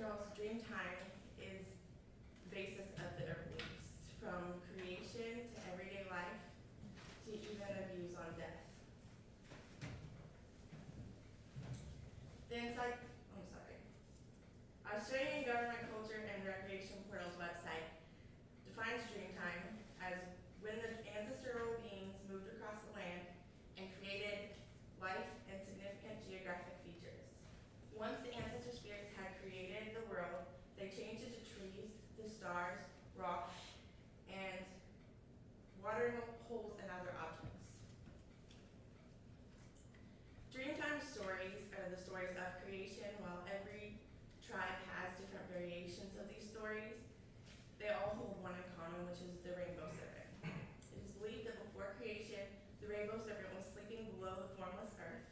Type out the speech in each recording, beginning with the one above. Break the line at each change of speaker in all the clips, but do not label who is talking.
Aboriginals, dream time is the basis of their beliefs, from creation to everyday life to even their views on death. Australian Government Culture and Recreation Portal's website defines dreamtime as when the ancestral beings moved across the land and created life and significant geographic features. Once the ancestor spirits had created the world, they changed it to trees, the stars, rocks, and watering holes and other objects. Dreamtime stories are the stories of creation. While every tribe has different variations of these stories, they all hold one in common, which is the rainbow serpent. It is believed that before creation, the rainbow serpent was sleeping below the formless earth,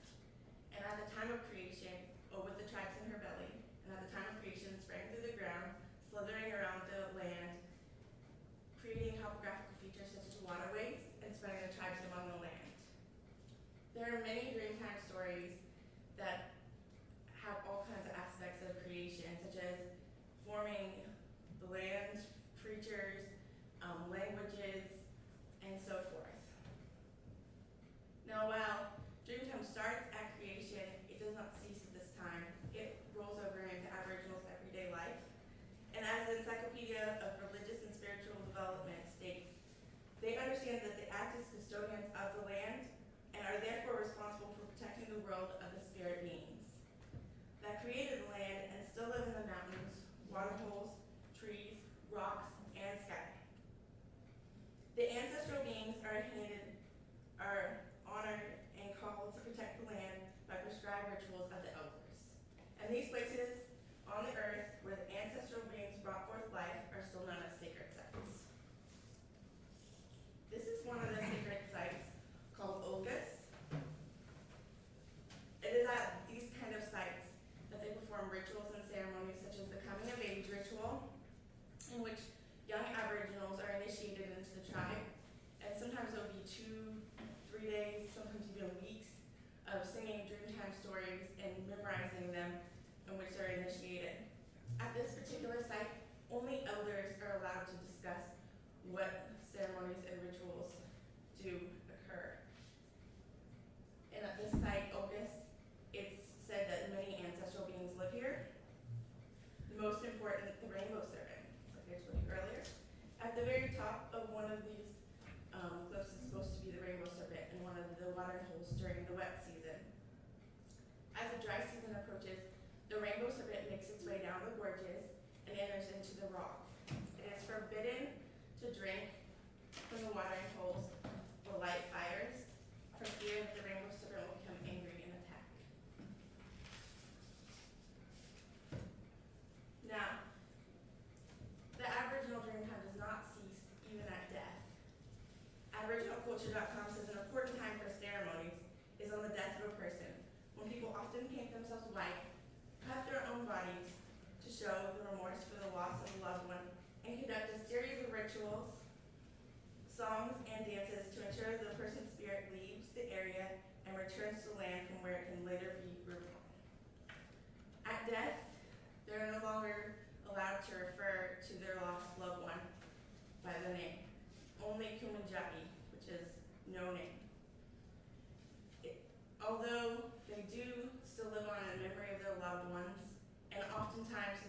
and at the time of creation, with the tracks in her belly, and at the time of creation, sprang through the ground, slithering around the land, creating topographical features such as waterways, and spreading the tribes among the land. There are many dreamtime stories that have all kinds of aspects of creation, such as forming the land, creatures, languages, and so forth. Now, while dreamtime starts at creation, it does not cease at this time. It rolls over into Aboriginals' everyday life. And as the Encyclopedia of Religious and Spiritual Development states, they understand that they act as custodians of the land and are therefore responsible for protecting the world of the spirit beings that created the land and still live in the mountains, waterholes, trees, rocks, and sky. The ancestral beings are honored and called to protect the land by prescribed rituals of the elders. And these places on the earth where the ancestral beings brought forth life are still known as sacred sites. This is one of the sacred sites called Olgus. It is at these kind of sites that they perform rituals and ceremonies such as the coming of age ritual, in which young Aboriginals are initiated into the tribe, and sometimes it will be 2-3 days, sometimes even weeks, of singing dreamtime stories and memorizing them, in which they're initiated. At this particular site, only elders are allowed to discuss what ceremonies and rituals do occur. And at this site, Olgus, it's said that many ancestral beings live here. The most important, the rainbow serpent, like I told you earlier. At the very top of one of these cliffs is supposed to be the rainbow serpent in one of the watering holes during the wet season. As the dry season approaches, the rainbow serpent makes its way down the gorges and enters into the rock. It is forbidden to drink from the watering holes or light fires for fear that the rainbow serpent will become angry and attack. Now, the Aboriginal dreamtime does not cease even at death. AboriginalCulture.com says an important time for ceremonies is on the death of a person, when people often paint themselves white, cut their own bodies to show the remorse for the loss of a loved one, and conduct a series of rituals, songs, and dances to ensure the person's spirit leaves the area and returns to the land from where it can later be reborn. At death, they're no longer allowed to refer to their lost loved one by the name, only Kumanjabi, which is no name. Although they do still live on in memory of their loved ones, and oftentimes